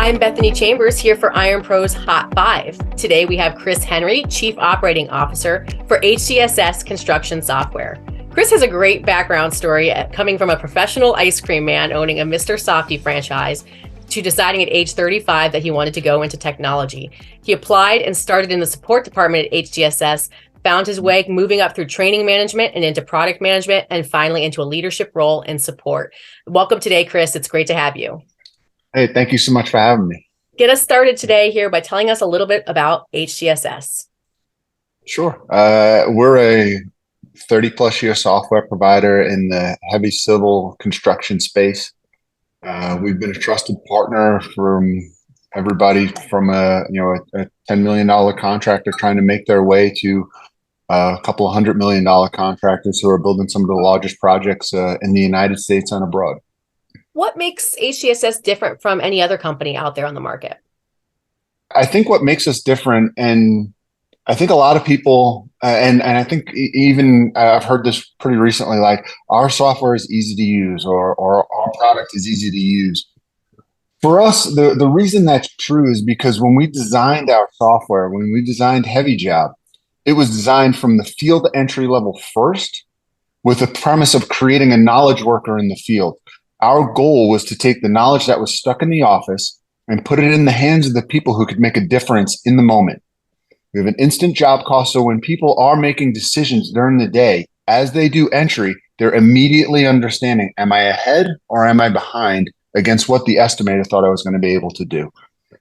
I'm Bethany Chambers here for IRONPROS Hot 5. Today we have Chris Henry, Chief Operating Officer for HCSS Construction Software. Chris has a great background story coming from a professional ice cream man owning a Mr. Softee franchise to deciding at age 35 that he wanted to go into technology. He applied and started in the support department at HCSS, found his way moving up through training management and into product management, and finally into a leadership role in support. Welcome today, Chris. It's great to have you. Hey, thank you so much for having me. Get us started today here by telling us a little bit about HCSS. Sure. We're a 30 plus year software provider in the heavy civil construction space. We've been a trusted partner from everybody from a $10 million contractor trying to make their way to a couple of $100 million contractors who are building some of the largest projects in the United States and abroad. What makes HCSS different from any other company out there on the market? I think what makes us different, and I think a lot of people, and I think even I've heard this pretty recently, like our software is easy to use or our product is easy to use. For us, the reason that's true is because when we designed our software, when we designed Heavy Job, it was designed from the field entry level first with the premise of creating a knowledge worker in the field. Our goal was to take the knowledge that was stuck in the office and put it in the hands of the people who could make a difference in the moment. We have an instant job cost, so when people are making decisions during the day, as they do entry, they're immediately understanding, am I ahead or am I behind against what the estimator thought I was going to be able to do?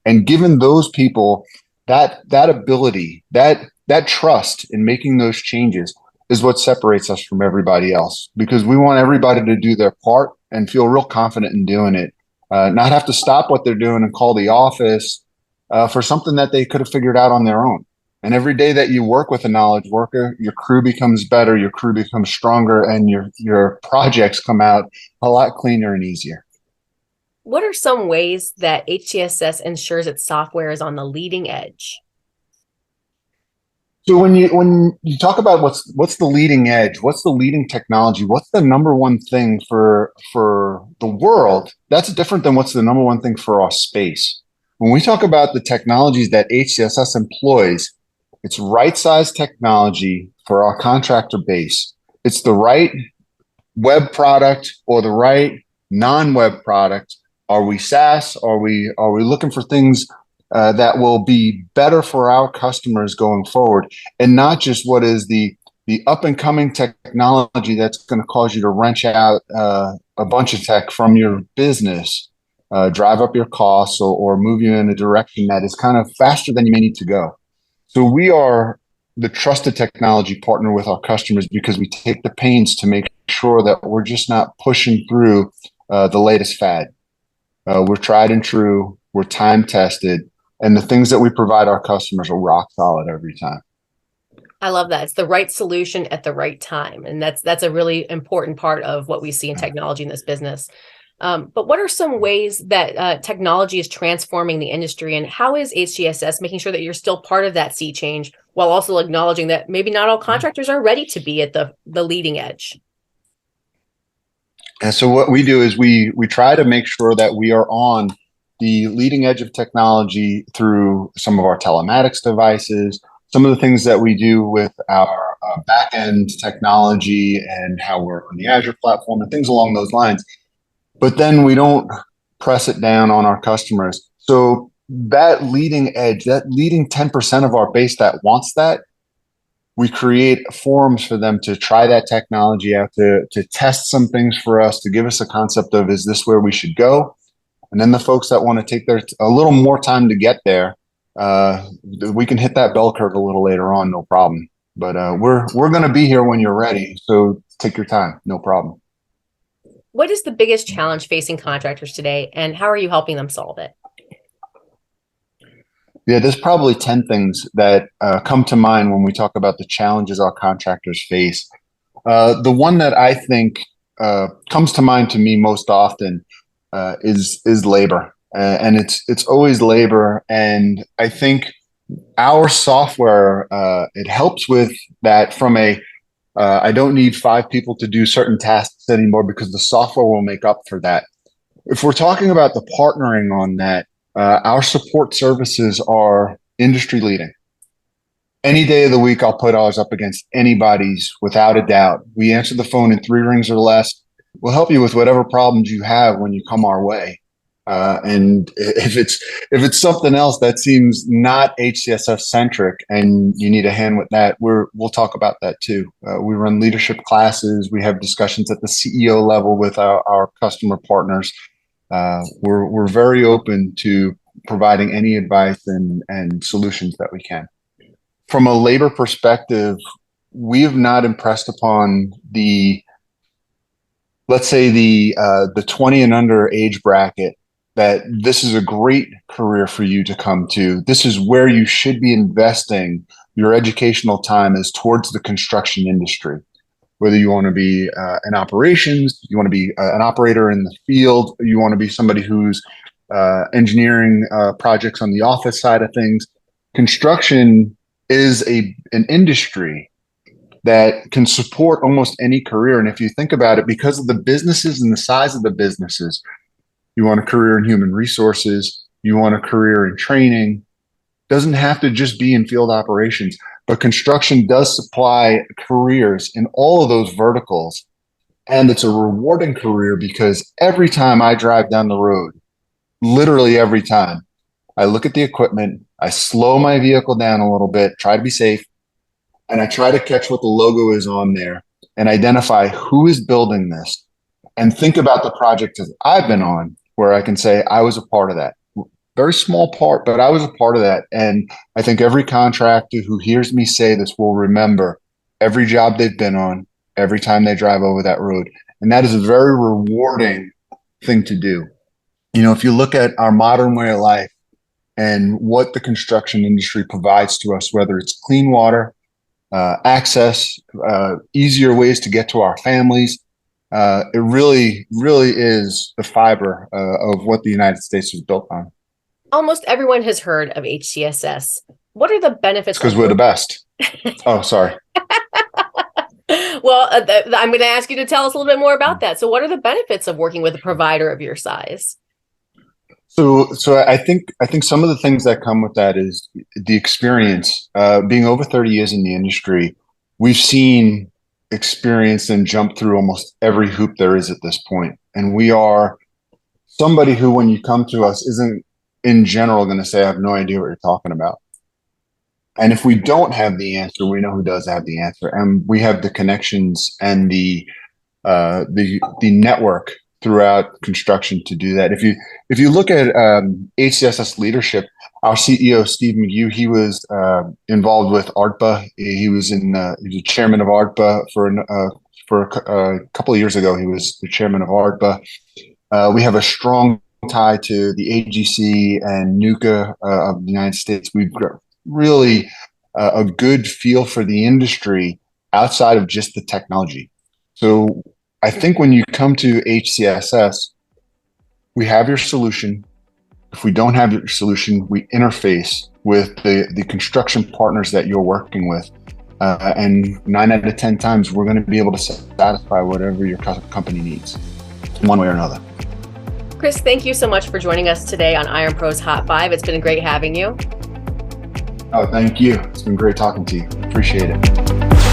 And given those people that ability, that trust in making those changes is what separates us from everybody else, because we want everybody to do their part and feel real confident in doing it, not have to stop what they're doing and call the office for something that they could have figured out on their own. And every day that you work with a knowledge worker, your crew becomes better, your crew becomes stronger, and your projects come out a lot cleaner and easier. What are some ways that HCSS ensures its software is on the leading edge? So when you talk about what's the leading edge, what's the leading technology, what's the number one thing for the world, that's different than what's the number one thing for our space. When we talk about the technologies that HCSS employs, it's right-sized technology for our contractor base. It's the right web product or the right non-web product. Are we SaaS? Are we looking for things that will be better for our customers going forward, and not just what is the up and coming technology that's going to cause you to wrench out a bunch of tech from your business, drive up your costs, or move you in a direction that is kind of faster than you may need to go. So we are the trusted technology partner with our customers because we take the pains to make sure that we're just not pushing through the latest fad. We're tried and true, we're time tested, and the things that we provide our customers are rock solid every time. I love that. It's the right solution at the right time. And that's a really important part of what we see in technology in this business. But what are some ways that technology is transforming the industry, and how is HCSS making sure that you're still part of that sea change while also acknowledging that maybe not all contractors are ready to be at the leading edge? And so what we do is we try to make sure that we are on the leading edge of technology through some of our telematics devices, some of the things that we do with our back-end technology and how we're on the Azure platform and things along those lines. But then we don't press it down on our customers. So that leading edge, that leading 10% of our base that wants that, we create forums for them to try that technology out, to test some things for us, to give us a concept of, is this where we should go? And then the folks that want to take a little more time to get there, we can hit that bell curve a little later on, no problem. But we're going to be here when you're ready. So take your time, no problem. What is the biggest challenge facing contractors today, and how are you helping them solve it? Yeah, there's probably 10 things that come to mind when we talk about the challenges our contractors face. The one that I think comes to mind to me most often is labor, and it's always labor. And I think our software it helps with that from a I don't need 5 people to do certain tasks anymore because the software will make up for that. If we're talking about the partnering on that, Our support services are industry leading. Any day of the week, I'll put ours up against anybody's without a doubt. We answer the phone in 3 rings or less. We'll help you with whatever problems you have when you come our way. And if it's something else that seems not HCSS centric and you need a hand with that, we'll talk about that too. We run leadership classes. We have discussions at the CEO level with our customer partners. We're very open to providing any advice and solutions that we can. From a labor perspective, we have not impressed upon let's say the 20 and under age bracket that this is a great career for you to come to. This is where you should be investing your educational time, is towards the construction industry. Whether you want to be in operations, you want to be an operator in the field, you want to be somebody who's engineering projects on the office side of things. Construction is an industry that can support almost any career. And if you think about it, because of the businesses and the size of the businesses, you want a career in human resources, you want a career in training. Doesn't have to just be in field operations, but construction does supply careers in all of those verticals. And it's a rewarding career because every time I drive down the road, literally every time, I look at the equipment, I slow my vehicle down a little bit, try to be safe, and I try to catch what the logo is on there and identify who is building this and think about the projects that I've been on where I can say I was a part of that. Very small part, but I was a part of that. And I think every contractor who hears me say this will remember every job they've been on, every time they drive over that road. And that is a very rewarding thing to do. You know, if you look at our modern way of life and what the construction industry provides to us, whether it's clean water, access, easier ways to get to our families, it really, really is the fiber of what the United States was built on. Almost everyone has heard of HCSS. What are the benefits? Because we're the best. Oh, sorry. Well, I'm going to ask you to tell us a little bit more about that. So what are the benefits of working with a provider of your size? So I think some of the things that come with that is the experience. Being over 30 years in the industry, we've seen, experienced, and jumped through almost every hoop there is at this point. And we are somebody who, when you come to us, isn't in general going to say, I have no idea what you're talking about. And if we don't have the answer, we know who does have the answer. And we have the connections and the network throughout construction to do that. If you look at HCSS leadership, our CEO, Steve McGue, he was involved with ARTBA. He was the chairman of ARTBA for a couple of years ago. He was the chairman of ARTBA. We have a strong tie to the AGC and NUCA of the United States. We've got really a good feel for the industry outside of just the technology. So I think when you come to HCSS, we have your solution. If we don't have your solution, we interface with the construction partners that you're working with. And 9 out of 10 times, we're going to be able to satisfy whatever your company needs, one way or another. Chris, thank you so much for joining us today on IRONPROS Hot 5. It's been great having you. Oh, thank you. It's been great talking to you. Appreciate it.